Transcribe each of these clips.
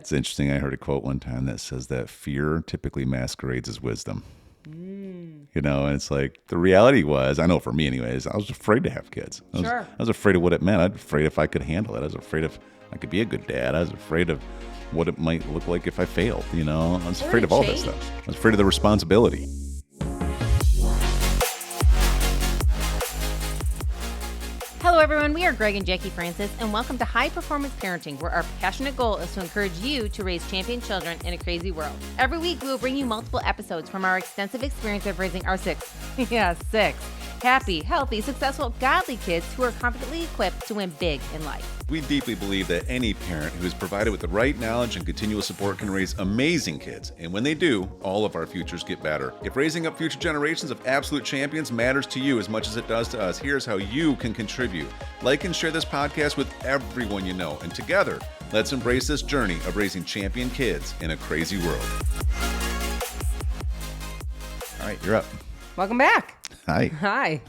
It's interesting. I heard a quote one time that says that fear typically masquerades as wisdom. And it's like the reality was, I know for me anyways, I was afraid to have kids. Sure. I was afraid of what it meant. I was afraid if I could handle it. I was afraid if I could be a good dad. I was afraid of what it might look like if I failed. I was afraid of all that stuff. I was afraid of the responsibility. Hello, everyone. We are Greg and Jacquie Francis, and welcome to High Performance Parenting, where our passionate goal is to encourage you to raise champion children in a crazy world. Every week, we will bring you multiple episodes from our extensive experience of raising our six happy, healthy, successful, godly kids who are confidently equipped to win big in life. We deeply believe that any parent who is provided with the right knowledge and continual support can raise amazing kids. And when they do, all of our futures get better. If raising up future generations of absolute champions matters to you as much as it does to us, here's how you can contribute. Like and share this podcast with everyone you know. And together, let's embrace this journey of raising champion kids in a crazy world. All right, you're up. Welcome back. Hi. Hi.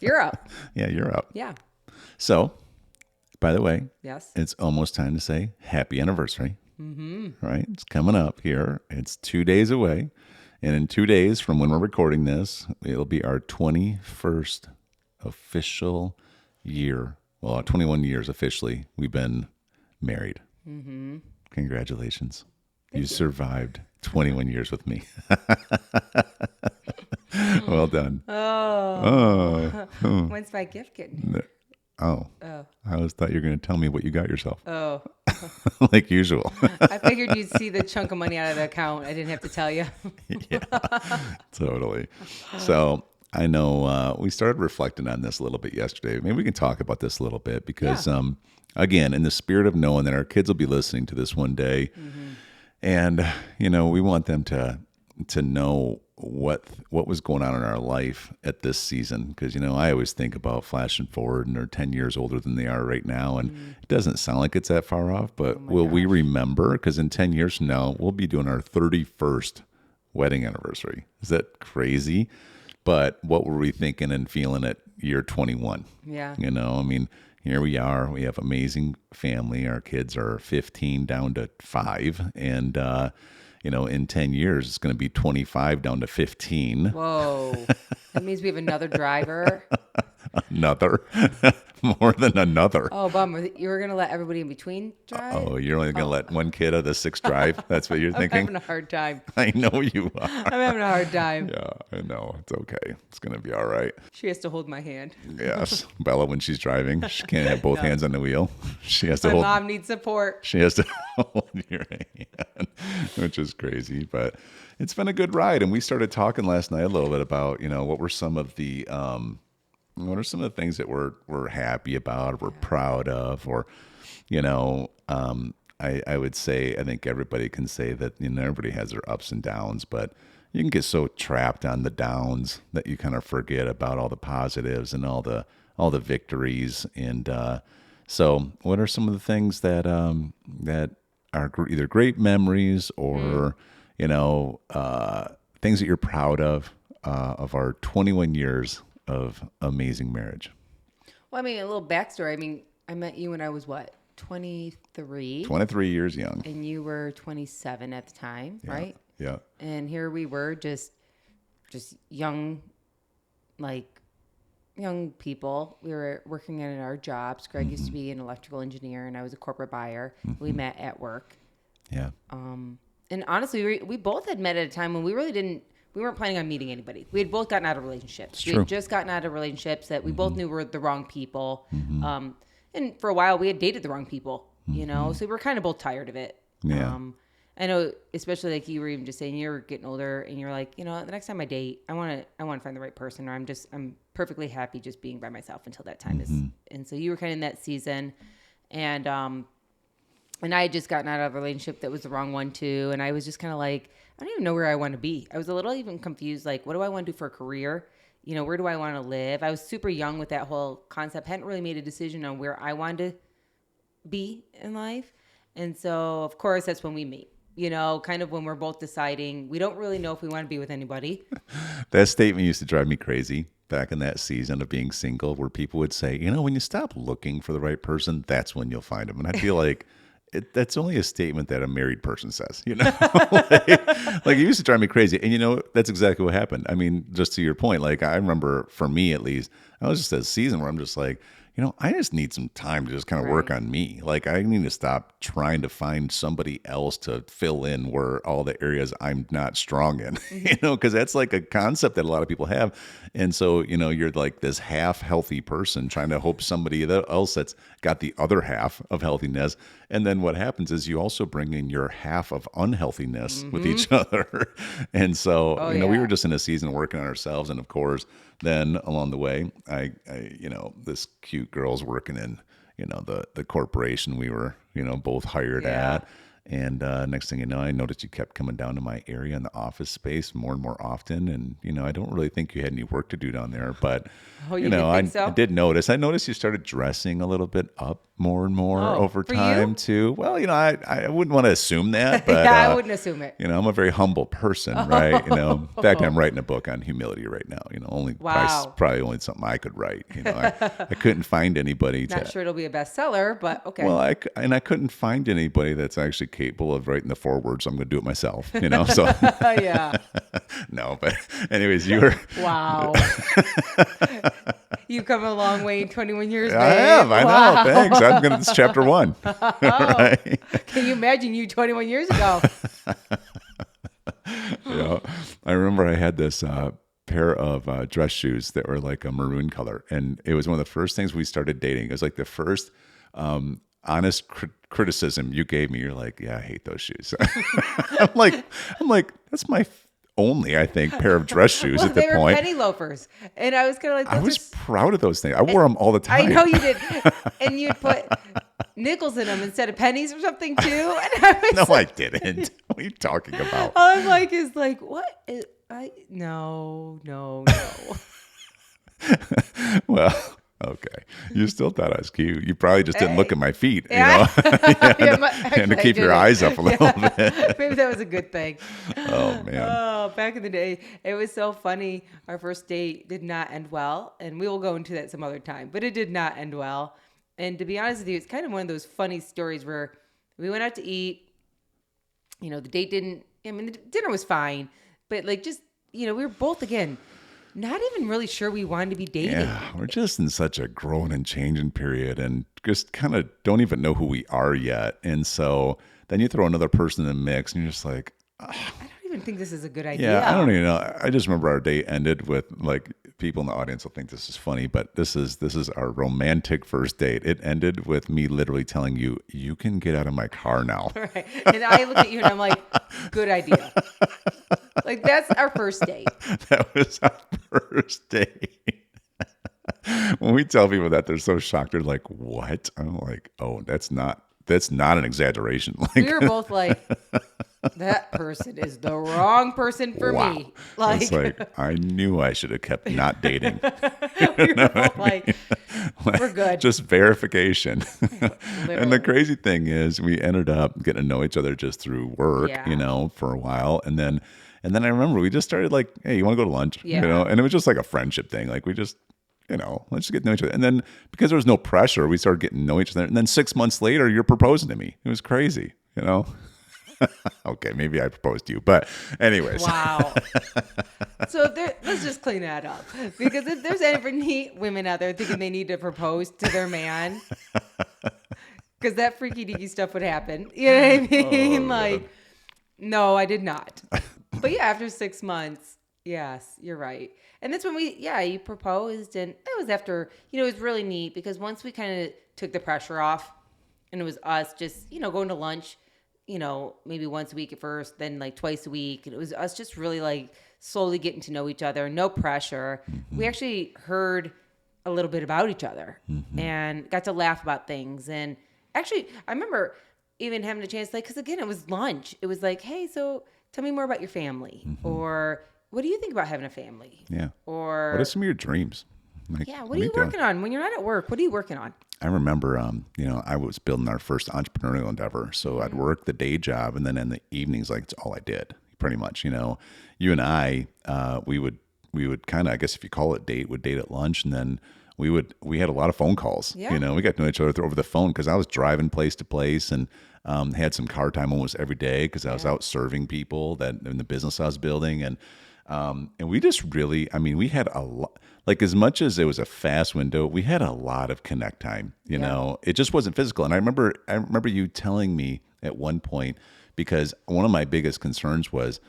You're up. Yeah, you're up. Yeah. So, by the way, Yes. it's almost time to say happy anniversary. Right? It's coming up here. It's 2 days away. And in 2 days from when we're recording this, it'll be our 21st official year. Well, 21 years officially. We've been married. Congratulations. You survived 21 years with me. Well done. Oh. When's my gift getting here? Oh. I always thought you were going to tell me what you got yourself. Oh. Like usual. I figured you'd see the chunk of money out of the account. I didn't have to tell you. Yeah, totally. So I know we started reflecting on this a little bit yesterday. Maybe we can talk about this a little bit because, again, in the spirit of knowing that our kids will be listening to this one day, and we want them to know what was going on in our life at this season, because I always think about flashing forward and they're 10 years older than they are right now, and it doesn't sound like it's that far off, but will we remember? Because in 10 years from now we'll be doing our 31st wedding anniversary. Is that crazy? But what were we thinking and feeling at year 21? Yeah. Here we are. We have amazing family. Our kids are 15 down to 5, and in 10 years, it's going to be 25 down to 15. Whoa. That means we have another driver. Another? More than another. Oh, bummer. You were going to let everybody in between drive? Oh, you're only going to let one kid of the 6 drive? That's what you're I'm thinking? having a hard time. I know you are. I'm having a hard time. Yeah, I know. It's okay. It's going to be all right. She has to hold my hand. Yes. Bella, when she's driving, she can't have both hands on the wheel. She has to My mom needs support. She has to hold your hand, which is crazy. But it's been a good ride. And we started talking last night a little bit about, what were some of the things that we're happy about, or we're proud of, or, I would say, I think everybody can say that, everybody has their ups and downs, but you can get so trapped on the downs that you kind of forget about all the positives and all the victories. And so what are some of the things that are either great memories or, things that you're proud of our 21 years of amazing marriage? Well, a little backstory. I met you when I was 23? 23 years young. And you were 27 at the time, right? Yeah. And here we were just young people. We were working in our jobs. Greg used to be an electrical engineer and I was a corporate buyer. We met at work. Yeah. And honestly, we both had met at a time when we weren't planning on meeting anybody. We had both gotten out of relationships. We had just gotten out of relationships that we both knew were the wrong people. And for a while, we had dated the wrong people, so we were kind of both tired of it. Yeah. I know, especially like you were even just saying, you're getting older and you're like, the next time I date, I want to find the right person, or I'm perfectly happy just being by myself until that time is. And so you were kind of in that season, and I had just gotten out of a relationship that was the wrong one too. And I was just kind of like, I don't even know where I want to be. I was a little even confused. Like, what do I want to do for a career? Where do I want to live? I was super young with that whole concept. Hadn't really made a decision on where I wanted to be in life. And so, of course, that's when we meet. Kind of when we're both deciding, we don't really know if we want to be with anybody. That statement used to drive me crazy back in that season of being single, where people would say, when you stop looking for the right person, that's when you'll find them. And I feel like that's only a statement that a married person says, like it used to drive me crazy. And that's exactly what happened. I mean, just to your point, like I remember for me at least, I was just at a season where I'm just like, I just need some time to just kind of work on me. Like I need to stop trying to find somebody else to fill in where all the areas I'm not strong in, because that's like a concept that a lot of people have. And so, you're like this half healthy person trying to hope somebody else that's got the other half of healthiness. And then what happens is you also bring in your half of unhealthiness with each other. And so, we were just in a season working on ourselves. And of course, then along the way, I this cute girl's working in, the corporation we were, both hired at. And next thing you know, I noticed you kept coming down to my area in the office space more and more often. And, I don't really think you had any work to do down there. But, I did notice. I noticed you started dressing a little bit up more and more over time, too. Well, I wouldn't want to assume that. But, I wouldn't assume it. I'm a very humble person, right? In fact, I'm writing a book on humility right now. Probably only something I could write. I couldn't find anybody. Not sure it'll be a bestseller, but okay. Well, I couldn't find anybody that's actually capable of writing the foreword, so I'm going to do it myself. So yeah. No, but anyways, you were wow. You've come a long way in 21 years. I have. I know. Thanks. I'm going to this chapter 1. Right? Can you imagine you 21 years ago? I remember I had this pair of dress shoes that were like a maroon color, and it was one of the first things we started dating. It was like the first honest criticism you gave me. You're like, yeah, I hate those shoes. I'm like, that's my only, I think, pair of dress shoes at the point. They were penny loafers. And I was kind of like, I was proud of those things. I wore them all the time. I know you did. And you'd put nickels in them instead of pennies or something too. And I didn't. What are you talking about? I'm like, what? No. Well, okay. You still thought I was cute. You probably just didn't look at my feet, and to keep your eyes up a little bit. Maybe that was a good thing. Oh, man. Oh, back in the day, it was so funny. Our first date did not end well, and we will go into that some other time, but it did not end well. And to be honest with you, it's kind of one of those funny stories where we went out to eat. The date the dinner was fine, but we were both, again, not even really sure we wanted to be dating. Yeah, we're just in such a growing and changing period and just kind of don't even know who we are yet. And so then you throw another person in the mix and you're just like, I don't even think this is a good idea. Yeah, I don't even know. I just remember our date ended with, like, people in the audience will think this is funny, but this is our romantic first date. It ended with me literally telling you, you can get out of my car now. Right. And I look at you and I'm like, good idea. Like, that's our first date. That was our first date. When we tell people that, they're so shocked. They're like, what? I'm like, oh, that's not an exaggeration. Like, we were both like, that person is the wrong person for me. Like, it's like, I knew I should have kept not dating. We were both like, we're good. Just verification. And the crazy thing is, we ended up getting to know each other just through work, for a while. And then I remember we just started like, hey, you want to go to lunch? Yeah. And it was just like a friendship thing. Like, we just, let's just get to know each other. And then because there was no pressure, we started getting to know each other. And then 6 months later, you're proposing to me. It was crazy, Okay, maybe I proposed to you, but anyways. Wow. So let's just clean that up. Because if there's any women out there thinking they need to propose to their man, because that freaky deaky stuff would happen. You know what I mean? No, I did not. But yeah, after 6 months, yes, you're right. And that's when you proposed. And that was after, it was really neat because once we kind of took the pressure off and it was us just, going to lunch, maybe once a week at first, then like twice a week. And it was us just really like slowly getting to know each other, no pressure. Mm-hmm. We actually heard a little bit about each other and got to laugh about things. And actually, I remember even having a chance, because again, it was lunch. It was like, hey, so tell me more about your family. Or what do you think about having a family? Yeah. Or what are some of your dreams? Like, what are you working on when you're not at work? What are you working on? I remember, I was building our first entrepreneurial endeavor. So I'd work the day job, and then in the evenings, like, it's all I did, pretty much. You and I, we would kind of, I guess if you call it date, would date at lunch, and then we had a lot of phone calls. Yeah. We got to know each other over the phone because I was driving place to place, and Had some car time almost every day because I was out serving people that in the business I was building. And we just really, I mean, we had a lot, like as much as it was a fast window, we had a lot of connect time, you know, it just wasn't physical. And I remember you telling me at one point, because one of my biggest concerns was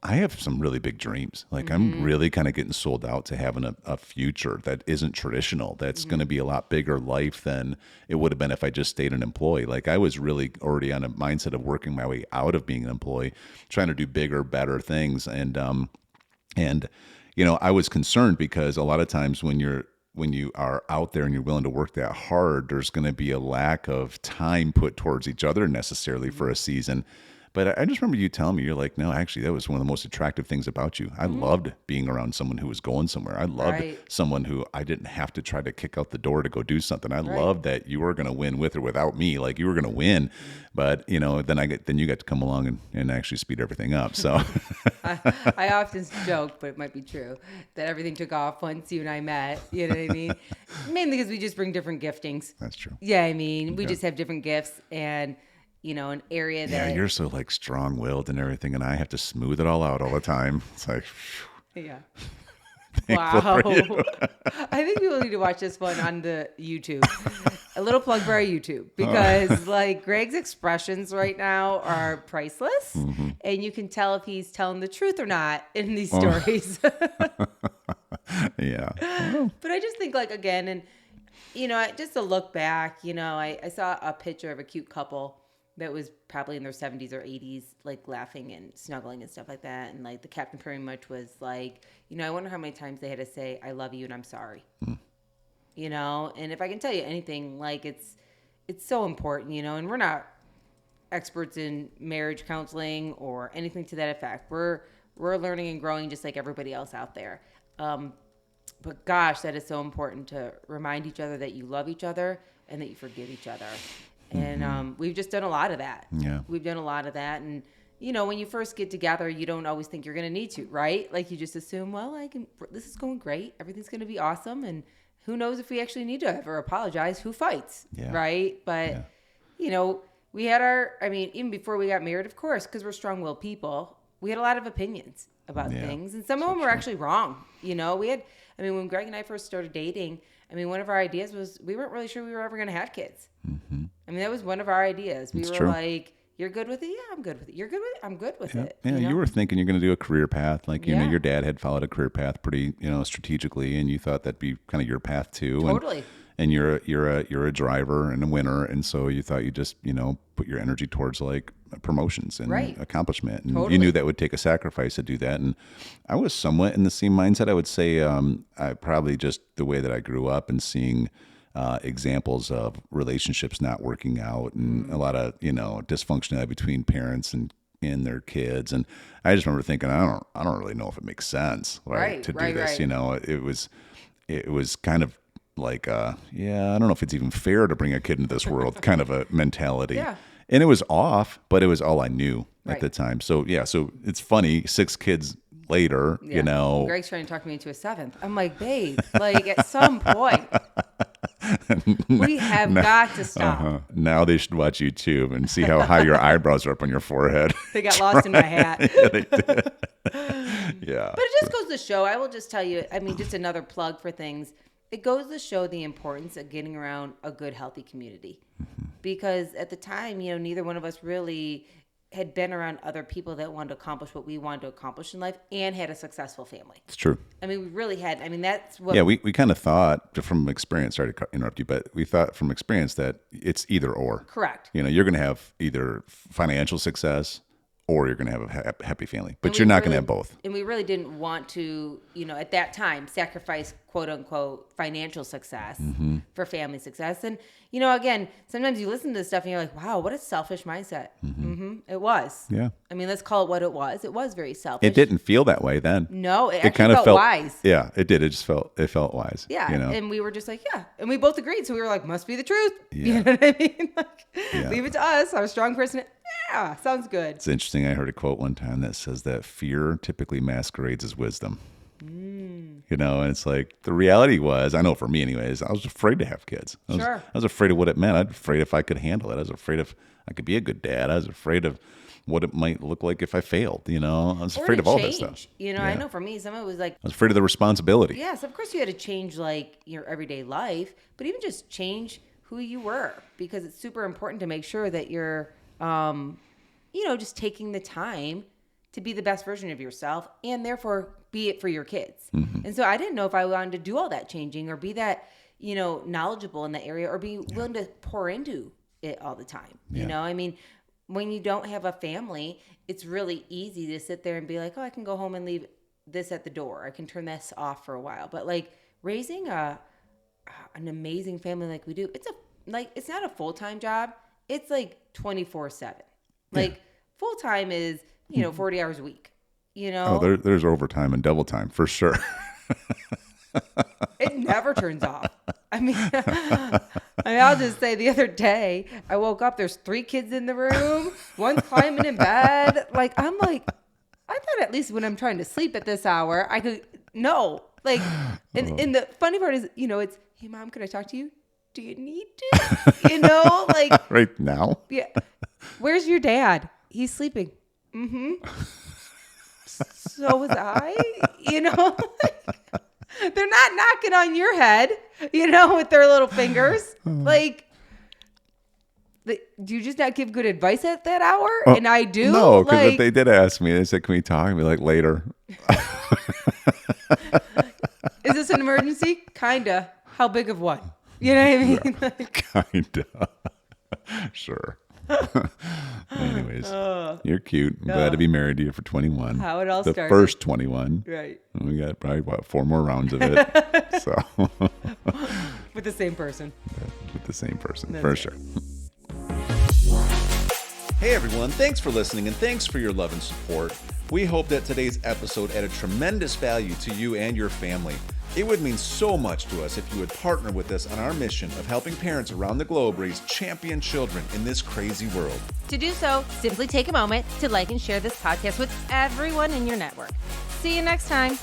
I have some really big dreams. Like I'm really kind of getting sold out to having a future that isn't traditional. That's going to be a lot bigger life than it would have been if I just stayed an employee. Like I was really already on a mindset of working my way out of being an employee, trying to do bigger, better things. And, you know, I was concerned because a lot of times when you are out there and you're willing to work that hard, there's going to be a lack of time put towards each other necessarily for a season. But I just remember you telling me, you're like, no, actually, that was one of the most attractive things about you. I loved being around someone who was going somewhere. I loved someone who I didn't have to try to kick out the door to go do something. I loved that you were going to win with or without me. Like you were going to win. But, you know, then you got to come along and actually speed everything up. So I often joke, but it might be true, that everything took off once you and I met. You know what I mean? Mainly because we just bring different giftings. That's true. Yeah, I mean, we just have different gifts and, you know, an area that... Yeah, you're so like strong-willed and everything, and I have to smooth it all out all the time. It's like... Yeah. Wow. I think people need to watch this one on the YouTube. A little plug for our YouTube, because like Greg's expressions right now are priceless, and you can tell if he's telling the truth or not in these stories. Yeah. But I just think like, again, and you know, just to look back, you know, I saw a picture of a cute couple that was probably in their 70s or 80s, like laughing and snuggling and stuff like that. And like the captain pretty much was like, you know, I wonder how many times they had to say, I love you and I'm sorry. You know, and if I can tell you anything, like it's so important, you know, and we're not experts in marriage counseling or anything to that effect. We're learning and growing just like everybody else out there. But gosh, that is so important to remind each other that you love each other and that you forgive each other. And we've just done a lot of that. Yeah. We've done a lot of that. And, you know, when you first get together, you don't always think you're going to need to, right? Like you just assume, well, this is going great. Everything's going to be awesome. And who knows if we actually need to ever apologize? Who fights? Yeah. Right? But, you know, we had even before we got married, of course, because we're strong-willed people, we had a lot of opinions about things. And some of them were actually wrong. You know, when Greg and I first started dating, one of our ideas was we weren't really sure we were ever going to have kids. That was one of our ideas. We were like, you're good with it? Yeah, I'm good with it. You're good with it? I'm good with it. Yeah, you were thinking you're going to do a career path. Like, you know, your dad had followed a career path pretty, you know, strategically, and you thought that'd be kind of your path too. Totally. And you're a driver and a winner, and so you thought you just, you know, put your energy towards like promotions and accomplishment. And you knew that would take a sacrifice to do that. And I was somewhat in the same mindset. I would say I probably just the way that I grew up and seeing examples of relationships not working out and a lot of, you know, dysfunctionality between parents and their kids. And I just remember thinking, I don't really know if it makes sense to do this. You know, it was kind of like, I don't know if it's even fair to bring a kid into this world kind of a mentality. Yeah. And it was off, but it was all I knew at the time. So it's funny, 6 kids later, you know. Greg's trying to talk me into a 7th. I'm like, babe, like at some point, we have got to stop. Now they should watch YouTube and see how high your eyebrows are up on your forehead. They got lost in my hat. Yeah, they did. Yeah. But it just goes to show, I will just tell you, just another plug for things. It goes to show the importance of getting around a good, healthy community. Because at the time, you know, neither one of us really had been around other people that wanted to accomplish what we wanted to accomplish in life and had a successful family. It's true. We really had. That's what... Yeah, we kind of thought from experience, sorry to interrupt you, but we thought from experience that it's either or. Correct. You know, you're going to have either financial success or you're going to have a happy family. But you're not going to have both. And we really didn't want to, you know, at that time, sacrifice, quote unquote, financial success for family success. And, you know, again, sometimes you listen to this stuff and you're like, wow, what a selfish mindset. It was. Yeah. Let's call it what it was. It was very selfish. It didn't feel that way then. No, it kind of felt wise. Yeah, it did. It felt wise. Yeah. You know? And we were just like, yeah. And we both agreed. So we were like, must be the truth. Yeah. You know what I mean? Leave it to us. Our strong person. Yeah, sounds good. It's interesting. I heard a quote one time that says that fear typically masquerades as wisdom. you know, and it's like the reality was, I know for me anyways, I was afraid to have kids. I was afraid of what it meant. I was afraid if I could handle it. I was afraid if I could be a good dad. I was afraid of what it might look like if I failed, you know. I was afraid of all that stuff. You know, I know for me, some of it was like, I was afraid of the responsibility. Yes, of course you had to change like your everyday life, but even just change who you were, because it's super important to make sure that you're, you know, just taking the time to be the best version of yourself and therefore be it for your kids. And so I didn't know if I wanted to do all that changing or be that, you know, knowledgeable in that area or be willing to pour into it all the time. You know, I mean, when you don't have a family, it's really easy to sit there and be like, oh, I can go home and leave this at the door. I can turn this off for a while. But like raising an amazing family like we do, it's not a full-time job. It's like 24/7. Like full-time is, you know, 40 hours a week, you know? Oh, there's overtime and double time for sure. It never turns off. I mean, I'll just say the other day, I woke up, there's 3 kids in the room, one's climbing in bed. Like, I'm like, I thought at least when I'm trying to sleep at this hour, I could, no. Like, and the funny part is, you know, it's, hey, Mom, can I talk to you? Do you need to? You know, like. Right now? Yeah. Where's your dad? He's sleeping. So was I, you know. They're not knocking on your head, you know, with their little fingers. Like, do you just not give good advice at that hour? And I do. No, because they did ask me. They said, "Can we talk?" And be like, "Later." Is this an emergency? Kinda. How big of one? You know what I mean? Yeah, kinda. Sure. Anyways, you're cute. I'm glad to be married to you for 21. How it all the started. First 21. Right. We got probably, 4 more rounds of it. So With the same person. With the same person, That's for right. sure. Hey everyone, thanks for listening and thanks for your love and support. We hope that today's episode added tremendous value to you and your family. It would mean so much to us if you would partner with us on our mission of helping parents around the globe raise champion children in this crazy world. To do so, simply take a moment to like and share this podcast with everyone in your network. See you next time.